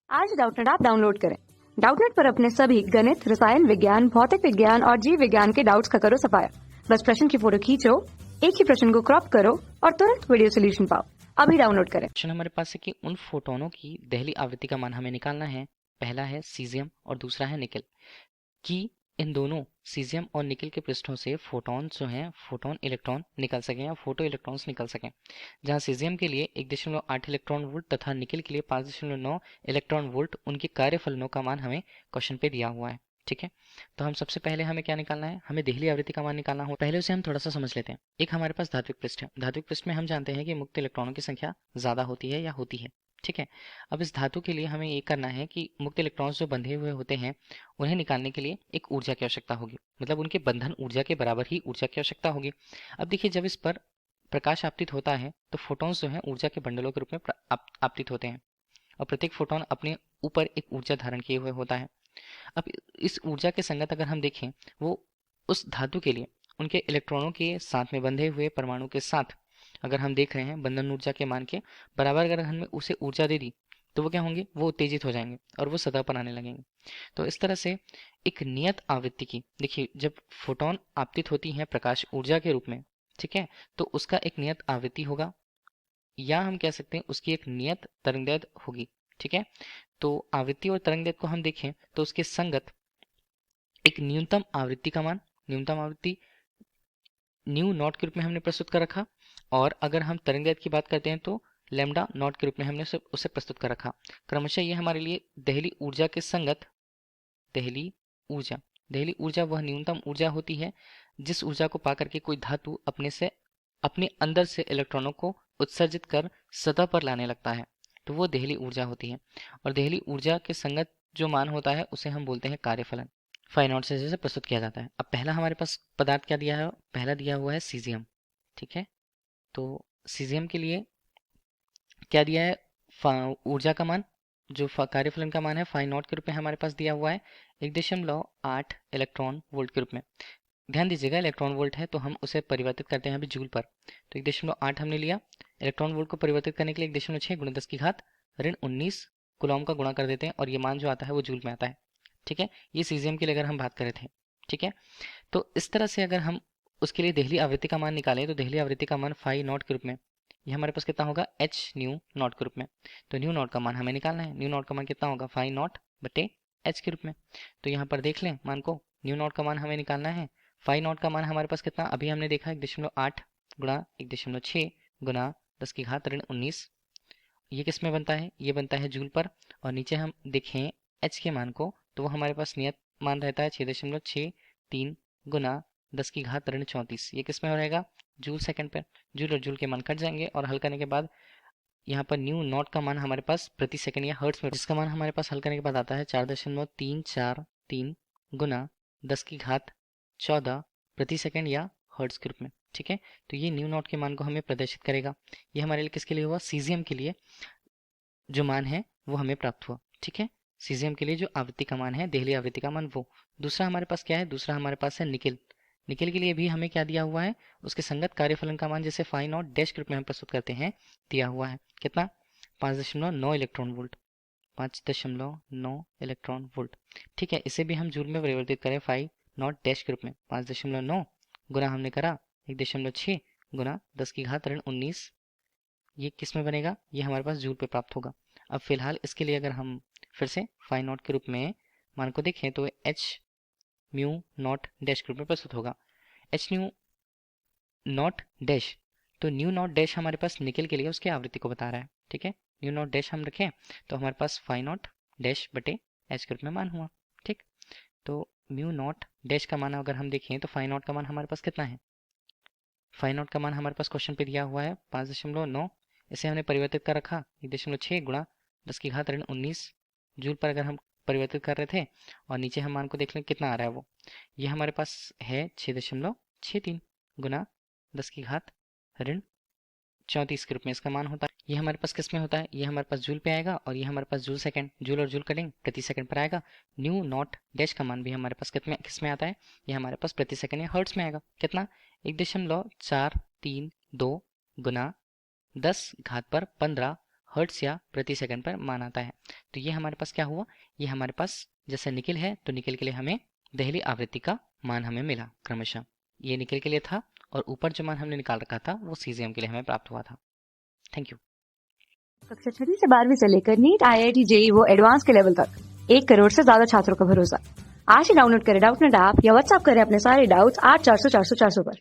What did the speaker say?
आज Doubtnut app download करें। Doubtnut पर अपने सभी गणित, रसायन विज्ञान, भौतिक विज्ञान और जीव विज्ञान के डाउट्स का करो सफाया। बस प्रश्न की फोटो खींचो, एक ही प्रश्न को क्रॉप करो और तुरंत वीडियो सोल्यूशन पाओ। अभी डाउनलोड करें। क्वेश्चन हमारे पास है कि उन फोटोनों की दहली आवृत्ति का मान हमें निकालना है। पहला है सीजियम और दूसरा है निकल। कि इन दोनों सीजियम और निकल के पृष्ठों से फोटोन जो हैं फोटोन इलेक्ट्रॉन निकल सकें या फोटो इलेक्ट्रॉन्स निकल सकें। जहां सीजियम के लिए 1.8 इलेक्ट्रॉन वोल्ट तथा निकल के लिए 5.9 इलेक्ट्रॉन वोल्ट उनके कार्यफलनों का मान हमें क्वेश्चन पे दिया हुआ है। ठीक है, तो हम सबसे पहले हमें क्या निकालना है, हमें दहली आवृत्ति का मान निकालना हो। पहले उसे हम थोड़ा सा समझ लेते हैं। एक हमारे पास धात्विक पृष्ठ है। धात्विक पृष्ठ में हम जानते हैं कि मुक्त इलेक्ट्रॉनों की संख्या ज्यादा होती है या होती है। ठीक है, अब इस धातु के लिए हमें ये करना है कि मुक्त इलेक्ट्रॉन्स जो बंधे हुए होते हैं उन्हें निकालने के लिए एक ऊर्जा की आवश्यकता होगी, मतलब उनके बंधन ऊर्जा के बराबर ही ऊर्जा की आवश्यकता होगी। अब देखिए, जब इस पर प्रकाश आपतित होता है तो फोटॉन्स जो हैं ऊर्जा के बंडलों के रूप में आपतित होते हैं और प्रत्येक फोटोन अपने ऊपर एक ऊर्जा धारण किए हुए होता है। अब इस ऊर्जा के संगत अगर हम देखें, वो उस धातु के लिए उनके इलेक्ट्रॉनों के साथ में बंधे हुए परमाणु के साथ अगर हम देख रहे हैं बंधन ऊर्जा के मान के बराबर अगर हमने उसे ऊर्जा दे दी तो वो क्या होंगे, वो उत्तेजित हो जाएंगे और वो सतह पर आने लगेंगे। तो इस तरह से एक नियत आवृत्ति की, देखिए जब फोटोन आपतित होती हैं प्रकाश ऊर्जा के रूप में, ठीक है, तो उसका एक नियत आवृत्ति होगा या हम कह सकते हैं उसकी एक नियत तरंगदैर्घ्य होगी। ठीक है, तो आवृत्ति और तरंगदैर्घ्य को हम देखें तो उसके संगत एक न्यूनतम आवृत्ति का मान, न्यूनतम आवृत्ति न्यू नॉट के रूप में हमने प्रस्तुत कर रखा, और अगर हम तरंगदैर्घ्य की बात करते हैं तो लैम्डा नॉट के रूप में हमने उसे प्रस्तुत कर रखा। क्रमशः ये हमारे लिए दहली ऊर्जा के संगत दहली ऊर्जा, दहली ऊर्जा वह न्यूनतम ऊर्जा होती है जिस ऊर्जा को पाकर के कोई धातु अपने अंदर से इलेक्ट्रॉनों को उत्सर्जित कर सतह पर लाने लगता है, तो वो दहली ऊर्जा होती है। और दहली ऊर्जा के संगत जो मान होता है उसे हम बोलते हैं कार्यफलन। फाइनॉट से जैसे प्रस्तुत किया जाता है। अब पहला हमारे पास पदार्थ क्या दिया है, पहला दिया हुआ है सीजियम। ठीक है, तो सीजियम के लिए क्या दिया है, ऊर्जा का मान जो कार्यफलन का मान है फाइ नॉट के रूप में हमारे पास दिया हुआ है 1.8 इलेक्ट्रॉन वोल्ट के रूप में। ध्यान दीजिएगा, इलेक्ट्रॉन वोल्ट है तो हम उसे परिवर्तित करते हैं अभी जूल पर। तो 1.8 हमने लिया, इलेक्ट्रॉन वोल्ट को परिवर्तित करने के लिए 1.6 गुणा 10 की घात ऋण 19 कुलॉम का गुणा कर देते हैं और ये मान जो आता है वो जूल में आता है। ठीक है, ये सीजियम के लिए अगर हम बात करे थे। ठीक है, तो इस तरह से अगर हम उसके लिए दहली आवृत्ति का मान निकालें तो दहली आवृत्ति का मान फाइ नॉट के रूप में ये हमारे पास कितना होगा, एच न्यू नॉट के रूप में। तो न्यू नॉट का मान हमें निकालना है, न्यू नॉट का मान कितना होगा, फाइ नॉट बटे एच के रूप में। तो यहाँ पर देख लें मान को, न्यू नॉट का मान हमें निकालना है, फाइ नॉट का मान हमारे पास कितना अभी हमने देखा 1.8 गुणा 1.6 गुणा 10 की घात ऋण 19, ये किस में बनता है, ये बनता है जूल पर। और नीचे हम देखें एच के मान को तो वो हमारे पास नियत मान रहता है 6.63 गुना 10 की घात ऋण 34, ये किस में हो रहेगा, जूल सेकंड पर। जूल और जूल के मान कट जाएंगे और हल करने के बाद यहाँ पर न्यू नॉट का मान हमारे पास प्रति सेकंड या हर्ट्स में, जिसका मान हमारे पास हल करने के बाद आता है 4.343 गुना 10 की घात 14 प्रति सेकंड या हर्ट्स के रूप में। ठीक है, तो ये न्यू नॉट के मान को हमें प्रदर्शित करेगा। ये हमारे लिए किसके लिए हुआ, सीजियम के लिए जो मान है वो हमें प्राप्त हुआ। ठीक है, सीजियम के लिए जो आवृत्ति का मान है, दहली आवृत्ति का मान वो। दूसरा हमारे पास क्या है, दूसरा हमारे पास है निकल। निकल के लिए भी हमें क्या दिया हुआ है, उसके संगत कार्यफलन का मान जैसे फाइ नॉट डैश के रूप में हम प्रस्तुत करते हैं दिया हुआ है कितना, 5.9 इलेक्ट्रॉन वोल्ट, 5.9 इलेक्ट्रॉन वोल्ट। ठीक है, इसे भी हम जूल में परिवर्तित करें फाइ नॉट डैश के रूप में, 5.9 गुना हमने करा 1.6 गुना 10 की घात ऋण 19, ये किस में बनेगा, ये हमारे पास जूल पे प्राप्त होगा। अब फिलहाल इसके लिए अगर हम फिर से फाइ नॉट के रूप में मान को देखें तो एच म्यू नॉट डैश के रूप में प्रस्तुत होगा, एच न्यू नॉट डैश। तो न्यू नॉट डैश हमारे पास निकल के लिए उसकी आवृत्ति को बता रहा है। ठीक है, न्यू नॉट डैश हम रखें तो हमारे पास फाइ नॉट डैश बटे एच के रूप में मान हुआ। ठीक, तो म्यू नॉट डैश का मान अगर हम देखें तो फाइ नॉट का मान हमारे पास कितना है, फाइ नॉट का मान हमारे पास क्वेश्चन पे दिया हुआ है 5.9, इसे हमने परिवर्तित कर रखा 1.6 गुणा 10 की घात ऋण 19 जूल पर अगर हम परिवर्तित कर रहे थे, और नीचे हम मान को देख लें कितना आ रहा है वो, ये हमारे पास है 6.63 गुना 10 की घात ऋण 34 के रूप में इसका मान होता है। ये हमारे पास किस में होता है, ये हमारे पास जूल पे आएगा और ये हमारे पास जूल सेकंड, जूल और जूल करेंगे प्रति सेकंड पर आएगा। न्यू नॉट डैश का मान भी हमारे पास किस में आता है, ये हमारे पास प्रति सेकंड या हर्ट्स में आएगा कितना, 1.432 गुना 10 घात पर 15 हर्ट्स या प्रति सेकंड पर मान आता है। तो ये हमारे पास क्या हुआ, ये हमारे पास जैसे निकिल है तो निकिल के लिए हमें दहली आवृत्ति का मान हमें मिला क्रमशः, ये निकिल के लिए था, और ऊपर जो मान हमने निकाल रखा था वो सीजियम के लिए हमें प्राप्त हुआ था। Thank you. कक्षा 6 से 12वीं से लेकर नीट, IIT, JEE वो एडवांस के लेवल तक 1 करोड़ से ज्यादा छात्रों का भरोसा। आज ही डाउनलोड करें डाउटनेट ऐप या व्हाट्सएप करें अपने सारे डाउट्स 8400 400 400 पर।